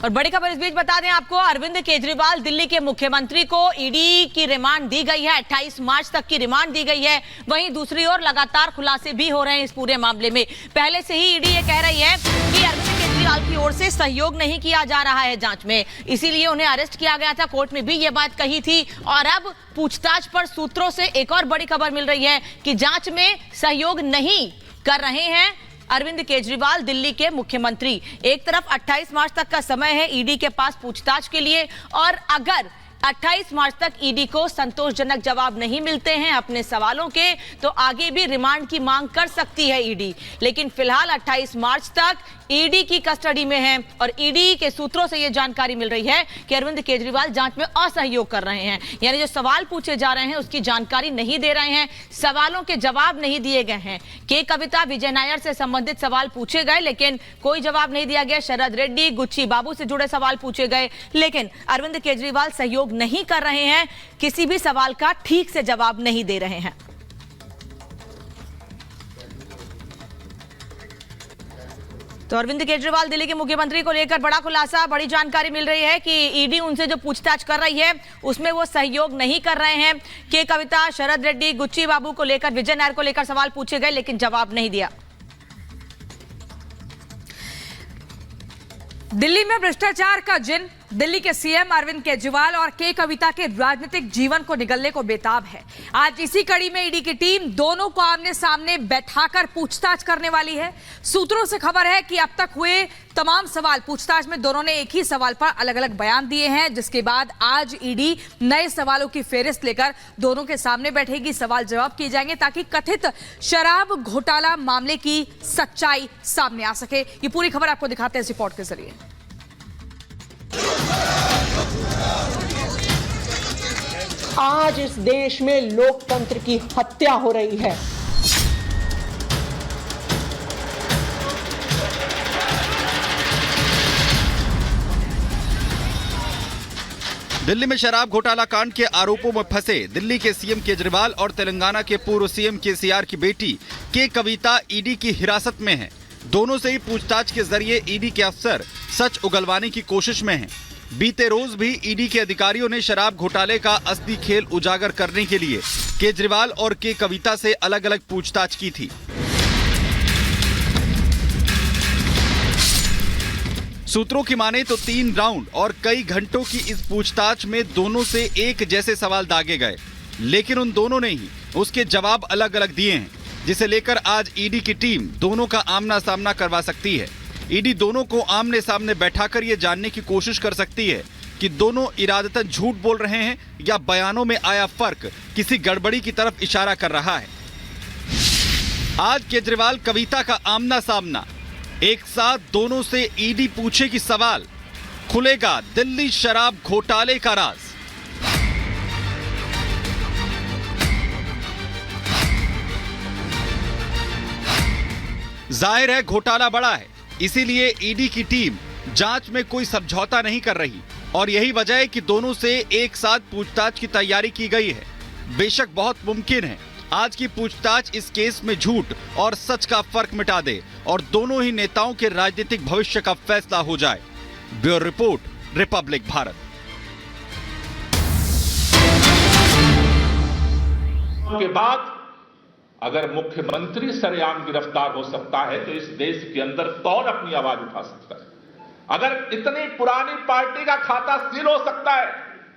और बड़ी खबर इस बीच बता दें आपको, अरविंद केजरीवाल दिल्ली के मुख्यमंत्री को ईडी की रिमांड दी गई है। 28 मार्च तक की रिमांड दी गई है। वहीं दूसरी ओर लगातार खुलासे भी हो रहे हैं इस पूरे मामले में। पहले से ही ईडी ये कह रही है कि अरविंद केजरीवाल की ओर से सहयोग नहीं किया जा रहा है जांच में, इसीलिए उन्हें अरेस्ट किया गया था। कोर्ट में भी ये बात कही थी और अब पूछताछ पर सूत्रों से एक और बड़ी खबर मिल रही है कि जांच में सहयोग नहीं कर रहे हैं अरविंद केजरीवाल दिल्ली के मुख्यमंत्री। एक तरफ 28 मार्च तक का समय है ईडी के पास पूछताछ के लिए, और अगर 28 मार्च तक ईडी को संतोषजनक जवाब नहीं मिलते हैं अपने सवालों के, तो आगे भी रिमांड की मांग कर सकती है ईडी। लेकिन फिलहाल 28 मार्च तक ईडी की कस्टडी में है और ईडी के सूत्रों से यह जानकारी मिल रही है कि अरविंद केजरीवाल जांच में असहयोग कर रहे हैं, यानी जो सवाल पूछे जा रहे हैं उसकी जानकारी नहीं दे रहे हैं, सवालों के जवाब नहीं दिए गए हैं। के कविता, विजय नायर से संबंधित सवाल पूछे गए लेकिन कोई जवाब नहीं दिया गया। शरद रेड्डी, गुच्ची बाबू से जुड़े सवाल पूछे गए लेकिन अरविंद केजरीवाल सहयोग नहीं कर रहे हैं, किसी भी सवाल का ठीक से जवाब नहीं दे रहे हैं। तो अरविंद केजरीवाल दिल्ली के मुख्यमंत्री को लेकर बड़ा खुलासा, बड़ी जानकारी मिल रही है कि ईडी उनसे जो पूछताछ कर रही है उसमें वो सहयोग नहीं कर रहे हैं। के कविता, शरद रेड्डी, गुच्ची बाबू को लेकर, विजय नायर को लेकर सवाल पूछे गए लेकिन जवाब नहीं दिया। दिल्ली में भ्रष्टाचार का जिन दिल्ली के सीएम अरविंद केजरीवाल और के कविता के राजनीतिक जीवन को निगलने को बेताब है। आज इसी कड़ी में ईडी की टीम दोनों को आमने सामने बैठाकर पूछताछ करने वाली है। सूत्रों से खबर है कि अब तक हुए तमाम सवाल पूछताछ में दोनों ने एक ही सवाल पर अलग अलग बयान दिए हैं, जिसके बाद आज ईडी नए सवालों की फेहरिस्त लेकर दोनों के सामने बैठेगी। सवाल जवाब किए जाएंगे ताकि कथित शराब घोटाला मामले की सच्चाई सामने आ सके। ये पूरी खबर आपको दिखाते हैं इस रिपोर्ट के जरिए। आज इस देश में लोकतंत्र की हत्या हो रही है। दिल्ली में शराब घोटाला कांड के आरोपों में फंसे दिल्ली के सीएम केजरीवाल और तेलंगाना के पूर्व सीएम केसीआर की बेटी के कविता ईडी की हिरासत में हैं। दोनों से ही पूछताछ के जरिए ईडी के अफसर सच उगलवाने की कोशिश में हैं। बीते रोज भी ईडी के अधिकारियों ने शराब घोटाले का असली खेल उजागर करने के लिए केजरीवाल और के कविता से अलग अलग पूछताछ की थी। सूत्रों की माने तो 3 राउंड और कई घंटों की इस पूछताछ में दोनों से एक जैसे सवाल दागे गए, लेकिन उन दोनों ने ही उसके जवाब अलग अलग दिए हैं, जिसे लेकर आज ईडी की टीम दोनों का आमना सामना करवा सकती है। ईडी दोनों को आमने सामने बैठाकर ये जानने की कोशिश कर सकती है कि दोनों इरादतन झूठ बोल रहे हैं या बयानों में आया फर्क किसी गड़बड़ी की तरफ इशारा कर रहा है। आज केजरीवाल कविता का आमना सामना, एक साथ दोनों से ईडी पूछेगी सवाल, खुलेगा दिल्ली शराब घोटाले का राज। जाहिर है घोटाला बड़ा है, इसीलिए ईडी की टीम जांच में कोई समझौता नहीं कर रही और यही वजह है कि दोनों से एक साथ पूछताछ की तैयारी की गई है। बेशक बहुत मुमकिन है आज की पूछताछ इस केस में झूठ और सच का फर्क मिटा दे और दोनों ही नेताओं के राजनीतिक भविष्य का फैसला हो जाए। Bureau report, Republic Bharat. के बाद अगर मुख्यमंत्री सरेआम गिरफ्तार हो सकता है तो इस देश के अंदर कौन अपनी आवाज उठा सकता है? अगर इतनी पुरानी पार्टी का खाता सील हो सकता है,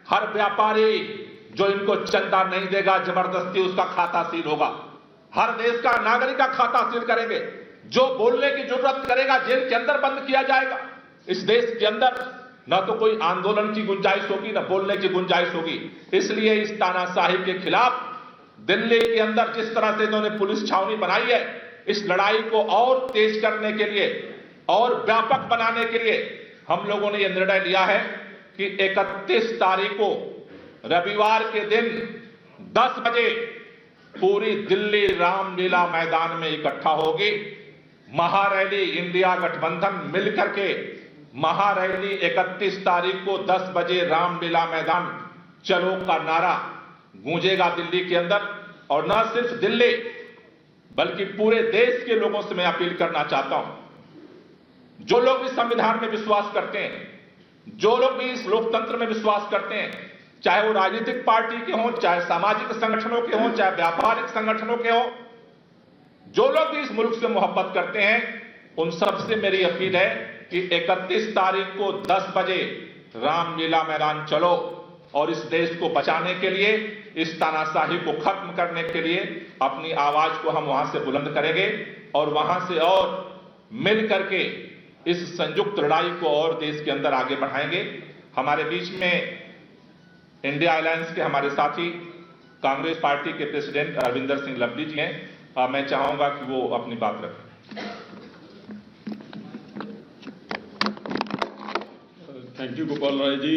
हर व्यापारी जो इनको चंदा नहीं देगा जबरदस्ती उसका खाता सील होगा। हर देश का नागरिक का खाता सील करेंगे। जो बोलने की जरूरत करेगा जेल के अंदर बंद किया जाएगा। इस देश के अंदर न तो कोई आंदोलन की गुंजाइश होगी न बोलने की गुंजाइश होगी। इसलिए इस तानाशाही के खिलाफ दिल्ली के अंदर जिस तरह से इन्होंने पुलिस छावनी बनाई है, इस लड़ाई को और तेज करने के लिए और व्यापक बनाने के लिए हम लोगों ने यह निर्णय लिया है कि 31 तारीख को रविवार के दिन 10 बजे पूरी दिल्ली रामलीला मैदान में इकट्ठा होगी। महारैली इंडिया गठबंधन मिलकर के महारैली 31 तारीख को 10 बजे रामलीला मैदान चलो का नारा गूंजेगा दिल्ली के अंदर। और न सिर्फ दिल्ली बल्कि पूरे देश के लोगों से मैं अपील करना चाहता हूं, जो लोग भी संविधान में विश्वास करते हैं, जो लोग भी इस लोकतंत्र में विश्वास करते हैं, चाहे वो राजनीतिक पार्टी के हों, चाहे सामाजिक संगठनों के हों, चाहे व्यापारिक संगठनों के हों, जो लोग भी इस मुल्क से मोहब्बत करते हैं, उन सबसे मेरी अपील है कि 31 तारीख को 10 बजे रामलीला मैदान चलो और इस देश को बचाने के लिए, इस तानाशाही को खत्म करने के लिए अपनी आवाज को हम वहां से बुलंद करेंगे और वहां से और मिल करके इस संयुक्त लड़ाई को और देश के अंदर आगे बढ़ाएंगे। हमारे बीच में इंडिया अलायंस के हमारे साथी कांग्रेस पार्टी के प्रेसिडेंट अरविंदर सिंह लवली जी हैं। मैं चाहूंगा कि वो अपनी बात रखें। Thank you Gopal Rai ji.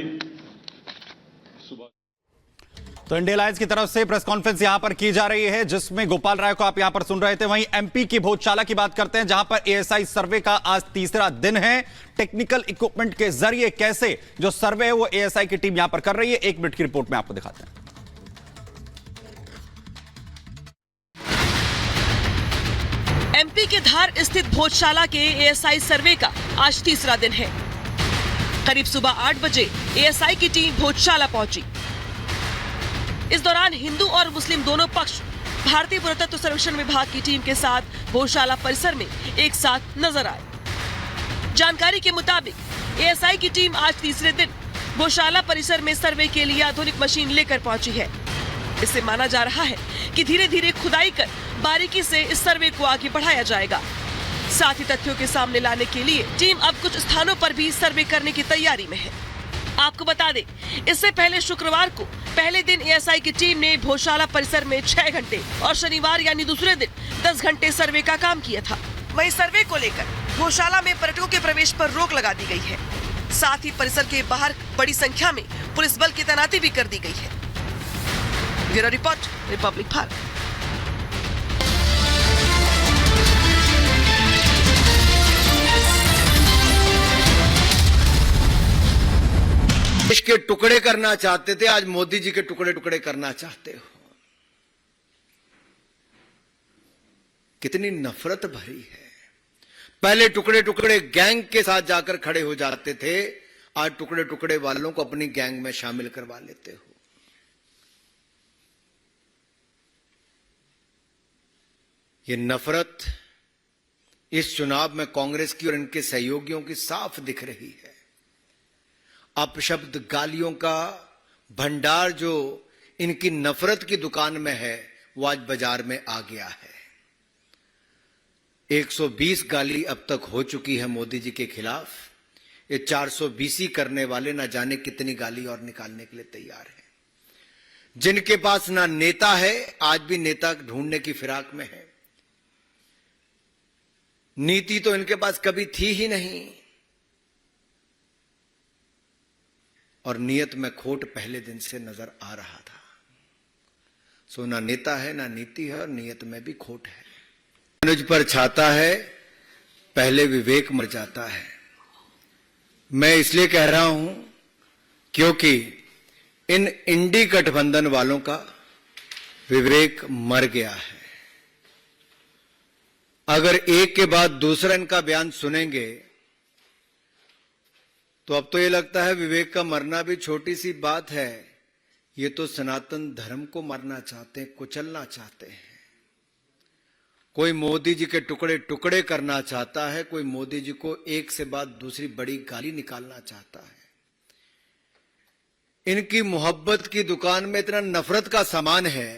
तो इंडिया अलायंस की तरफ से प्रेस कॉन्फ्रेंस यहां पर की जा रही है, जिसमें गोपाल राय को आप यहां पर सुन रहे थे। वहीं एमपी की भोजशाला की बात करते हैं, जहां पर एएसआई सर्वे का आज तीसरा दिन है। टेक्निकल इक्विपमेंट के जरिए कैसे जो सर्वे है वो एएसआई की टीम यहां पर कर रही है, 1 मिनट की रिपोर्ट में आपको दिखाते हैं। एमपी के धार स्थित भोजशाला के एएसआई सर्वे का आज तीसरा दिन है। करीब सुबह 8 बजे एएसआई की टीम भोजशाला पहुंची। इस दौरान हिंदू और मुस्लिम दोनों पक्ष भारतीय पुरातत्व सर्वेक्षण विभाग की टीम के साथ भोजशाला परिसर में एक साथ नजर आए। जानकारी के मुताबिक एएसआई की टीम आज तीसरे दिन भोजशाला परिसर में सर्वे के लिए आधुनिक मशीन लेकर पहुंची है। इससे माना जा रहा है कि धीरे धीरे खुदाई कर बारीकी से इस सर्वे को आगे बढ़ाया जाएगा। साथ ही तथ्यों के सामने लाने के लिए टीम अब कुछ स्थानों पर भी सर्वे करने की तैयारी में है। आपको बता दें, इससे पहले शुक्रवार को पहले दिन एएसआई की टीम ने भोजशाला परिसर में 6 घंटे और शनिवार यानी दूसरे दिन 10 घंटे सर्वे का काम किया था। वहीं सर्वे को लेकर भोजशाला में पर्यटकों के प्रवेश पर रोक लगा दी गई है। साथ ही परिसर के बाहर बड़ी संख्या में पुलिस बल की तैनाती भी कर दी गई है। Bureau report, Republic Bharat. देश के टुकड़े करना चाहते थे, आज मोदी जी के टुकड़े टुकड़े करना चाहते हो। कितनी नफरत भरी है। पहले टुकड़े टुकड़े गैंग के साथ जाकर खड़े हो जाते थे, आज टुकड़े टुकड़े वालों को अपनी गैंग में शामिल करवा लेते हो। ये नफरत इस चुनाव में कांग्रेस की और इनके सहयोगियों की साफ दिख रही है। अपशब्द गालियों का भंडार जो इनकी नफरत की दुकान में है, वो आज बाजार में आ गया है। 120 गाली अब तक हो चुकी है मोदी जी के खिलाफ। ये 420 करने वाले ना जाने कितनी गाली और निकालने के लिए तैयार हैं। जिनके पास ना नेता है, आज भी नेता ढूंढने की फिराक में है। नीति तो इनके पास कभी थी ही नहीं और नियत में खोट पहले दिन से नजर आ रहा था। सो ना नेता है, ना नीति है और नियत में भी खोट है। मनुज पर छाता है, पहले विवेक मर जाता है। मैं इसलिए कह रहा हूं क्योंकि इन इंडी गठबंधन वालों का विवेक मर गया है। अगर एक के बाद दूसरा इनका बयान सुनेंगे तो अब तो ये लगता है विवेक का मरना भी छोटी सी बात है। ये तो सनातन धर्म को मरना चाहते हैं, कुचलना चाहते हैं। कोई मोदी जी के टुकड़े टुकड़े करना चाहता है, कोई मोदी जी को एक से बाद दूसरी बड़ी गाली निकालना चाहता है। इनकी मोहब्बत की दुकान में इतना नफरत का सामान है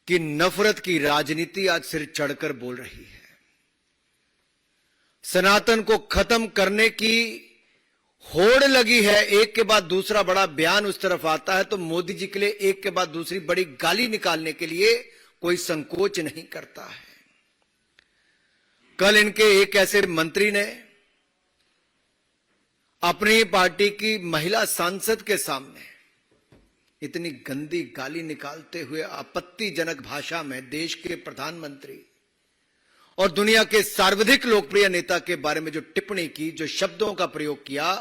कि नफरत की राजनीति आज सिर चढ़कर बोल रही है। सनातन को खत्म करने की होड़ लगी है। एक के बाद दूसरा बड़ा बयान उस तरफ आता है तो मोदी जी के लिए एक के बाद दूसरी बड़ी गाली निकालने के लिए कोई संकोच नहीं करता है। कल इनके एक ऐसे मंत्री ने अपनी पार्टी की महिला सांसद के सामने इतनी गंदी गाली निकालते हुए आपत्तिजनक भाषा में देश के प्रधानमंत्री और दुनिया के सर्वाधिक लोकप्रिय नेता के बारे में जो टिप्पणी की, जो शब्दों का प्रयोग किया,